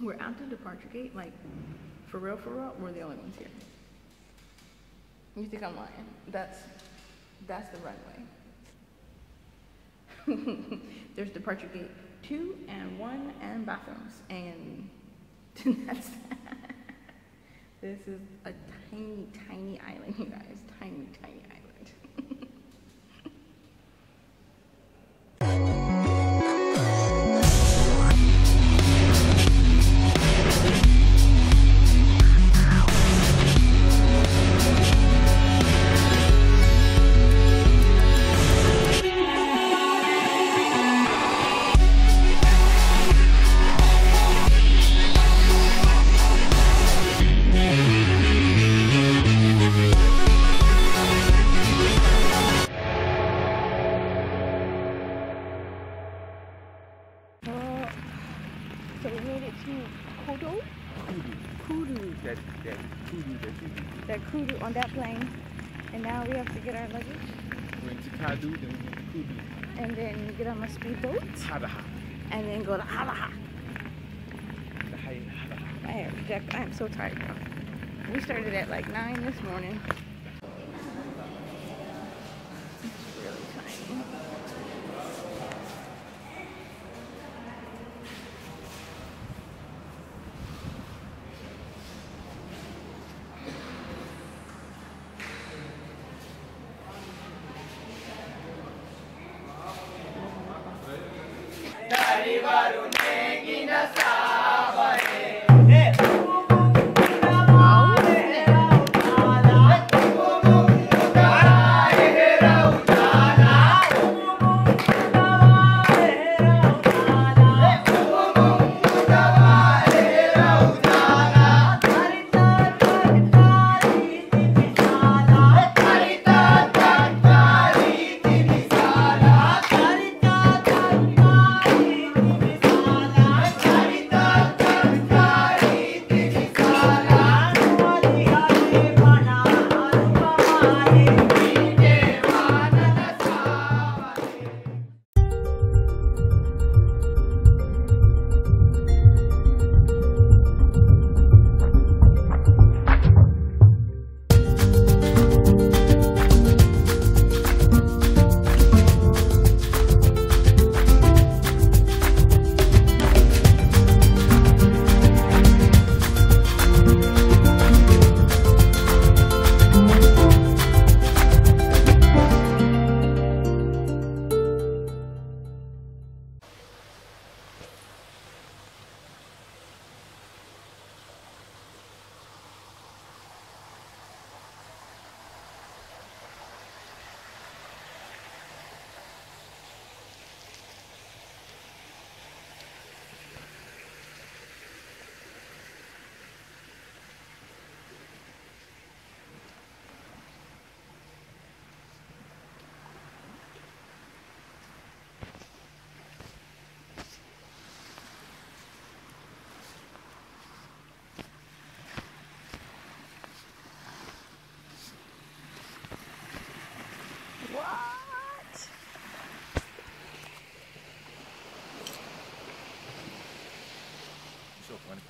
We're at the departure gate, like, for real, we're the only ones here. You think I'm lying? That's the runway. There's departure gate 2 and 1 and bathrooms, and that's that. This is a tiny, tiny island, you guys. Tiny, tiny island. So we made it to Kudu. That Kudu on that plane. And now we have to get our luggage. We're into Kudu, then we get to Kudu. And then get on a speedboat. Hadahaa. And then go to Hadahaa. Hadahaa. I am so tired, bro. We started at like 9 this morning. It's really tiny. So funny.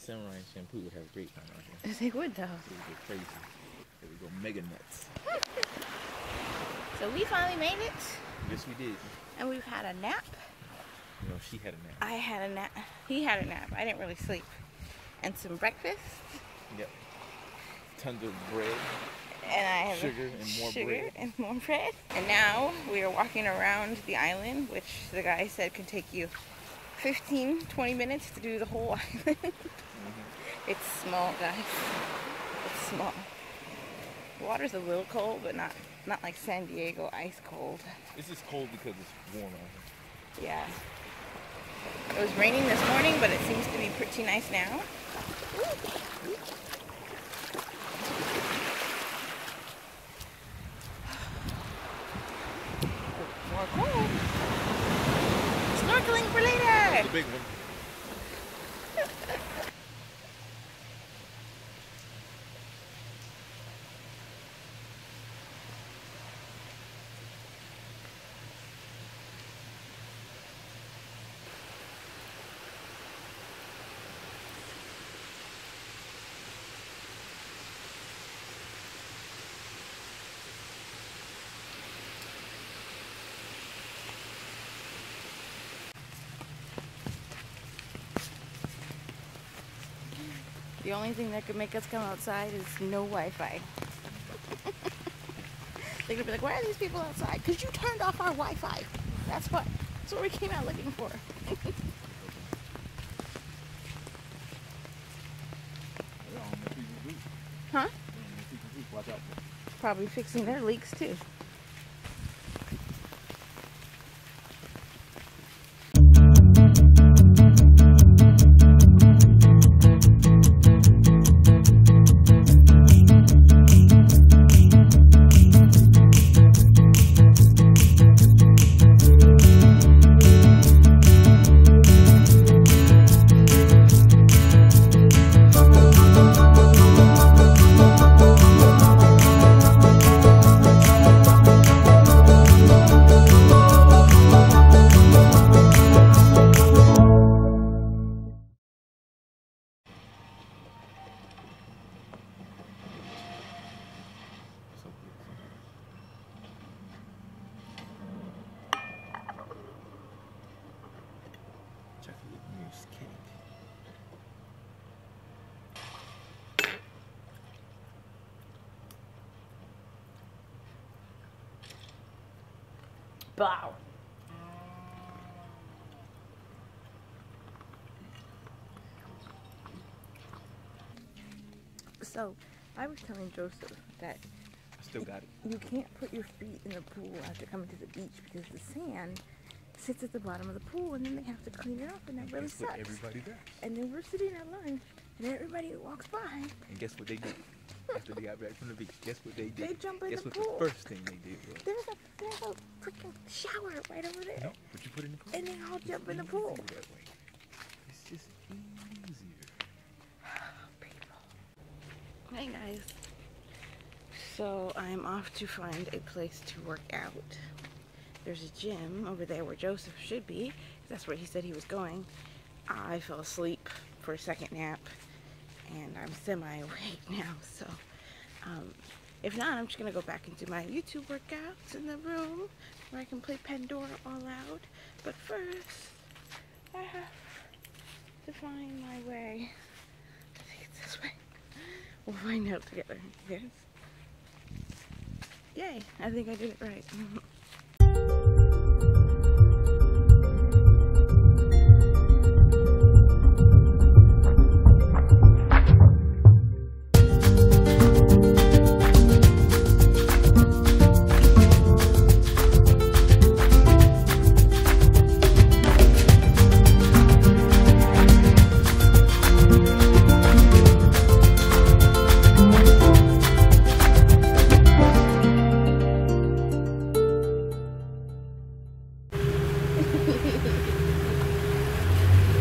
Samurai shampoo would have a great time out here. They would though. It would go crazy. It would go mega nuts. So we finally made it. Yes, we did. And we've had a nap. No, she had a nap. I had a nap. He had a nap. I didn't really sleep. And some breakfast. Yep. Tons of bread. And I have sugar and more bread. And more bread. And now we are walking around the island, which the guy said could take you 15-20 minutes to do the whole island. It's small, guys. It's small. Water's a little cold, but not like San Diego ice cold. It's just cold because it's warm out here. Yeah. It was raining this morning, but it seems to be pretty nice now. More cold. Snorkeling for later. The big one. The only thing that could make us come outside is no Wi-Fi. They're gonna be like, why are these people outside? Because you turned off our Wi-Fi. That's what we came out looking for. Huh? Watch out. Probably fixing their leaks too. Chocolate mousse cake. Wow. So, I was telling Joseph that I still got it. you can't put your feet in the pool after coming to the beach because the sand sits at the bottom of the pool and then they have to clean it up and that really Guess what sucks. everybody does. And then we're sitting at lunch and everybody walks by. And guess what they did after they got back from the beach? Guess what they did? They jump in Guess the what pool. the first thing they did was? There's a freaking shower right over there. No, but you put it in the pool. And they all jump in the pool. Easier that way. It's just easier. Hey guys. So I'm off to find a place to work out. There's a gym over there where Joseph should be. That's where he said he was going. I fell asleep for a second nap and I'm semi-awake now. So if not, I'm just gonna go back and do my YouTube workouts in the room where I can play Pandora all out. But first, I have to find my way. I think it's this way. We'll find out together, yes. Yay, I think I did it right.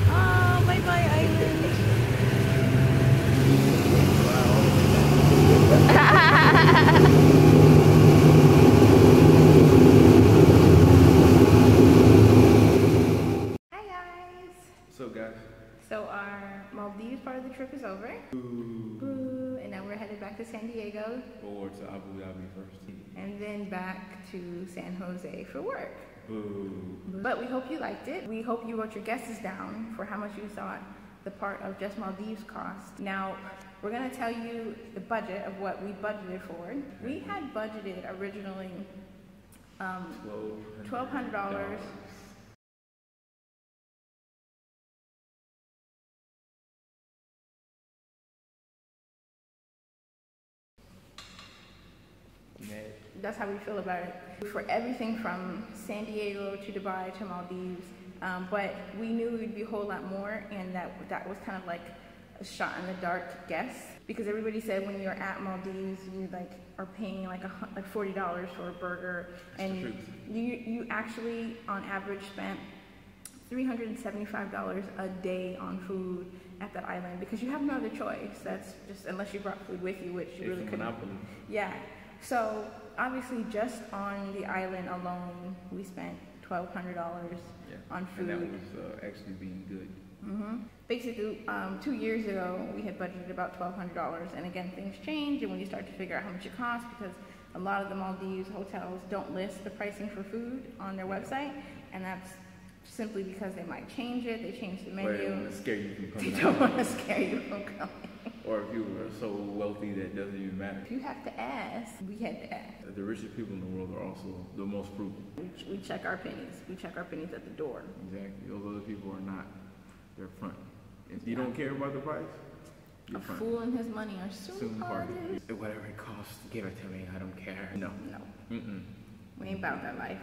Oh, bye-bye island. Hi guys. So guys. So our Maldives part of the trip is over. Boo. And now we're headed back to San Diego Or to Abu Dhabi first. and then back to San Jose for work. Boo. But we hope you liked it. We hope you wrote your guesses down for how much you thought the part of just Maldives cost. Now, we're gonna tell you the budget of what we budgeted for. We had budgeted originally $1,200. that's how we feel about it. For everything from San Diego to Dubai to Maldives, but we knew it would be a whole lot more, and that was kind of like a shot in the dark guess, because everybody said when you're at Maldives, you like are paying like $40 for a burger, and you actually on average spent $375 a day on food at that island, because you have no other choice. That's just, unless you brought food with you, which you really couldn't. Yeah. So obviously, just on the island alone, we spent $1,200 on food. And that was actually being good. Basically, 2 years ago, we had budgeted about $1,200, and again, things change, and when you start to figure out how much it costs, because a lot of the Maldives hotels don't list the pricing for food on their website, and that's simply because they might change it. They change the menu. Or they want to scare you from coming. They don't want to scare you from coming. Or if you were so wealthy that it doesn't even matter. If you have to ask, we had to ask. The richest people in the world are also the most frugal. We check our pennies. We check our pennies at the door. Exactly. Those other people are not. They're front. If you don't care about the price, you're front. A fool and his money are soon parted. Whatever it costs, give it to me. I don't care. No. We ain't about that life.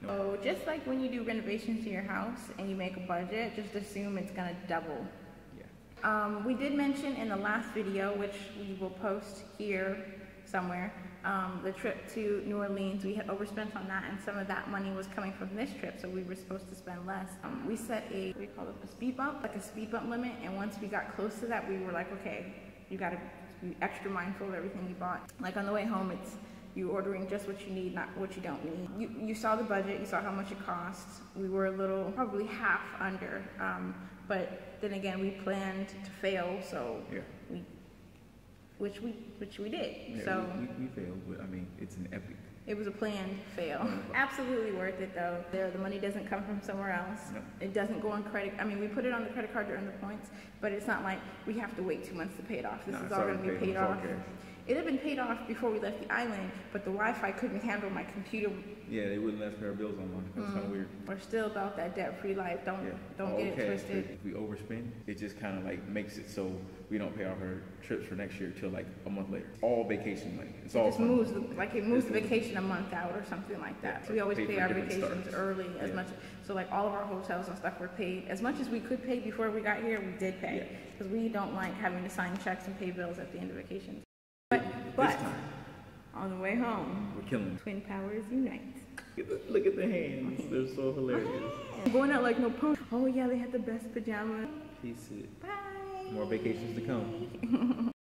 No. So just like when you do renovations to your house and you make a budget, just assume it's gonna double. We did mention in the last video, which we will post here somewhere, the trip to New Orleans. We had overspent on that, and some of that money was coming from this trip, so we were supposed to spend less. We set a, what do you call it, a speed bump, like a speed bump limit, and once we got close to that, we were like, okay, you gotta be extra mindful of everything you bought. Like on the way home, it's you ordering just what you need, not what you don't need. You saw the budget, you saw how much it costs. We were a little, probably half under, but then again, we planned to fail, so which we did. Yeah, so we failed, but I mean, it's an epic. It was a planned fail. Absolutely worth it though. The money doesn't come from somewhere else. No. It doesn't go on credit. I mean, we put it on the credit card to earn the points, but it's not like we have to wait 2 months to pay it off. This is all going to be paid off. It had been paid off before we left the island, but the Wi-Fi couldn't handle my computer. Yeah, they wouldn't let us pay our bills online. That's kind of weird. We're still about that debt-free life. Don't get it twisted. If we overspend, it just kind of like makes it so we don't pay off our trips for next year till like a month later. All vacation money. It's all just moves the vacation a month out or something like that. So we always pay our vacations early as much. So like all of our hotels and stuff were paid as much as we could pay before we got here. We did pay because we don't like having to sign checks and pay bills at the end of vacations. But on the way home, we're killing it. Twin powers unite. Look at the hands. They're so hilarious. Going out like no pony. Oh yeah, they had the best pajamas. Peace. Bye. More vacations to come.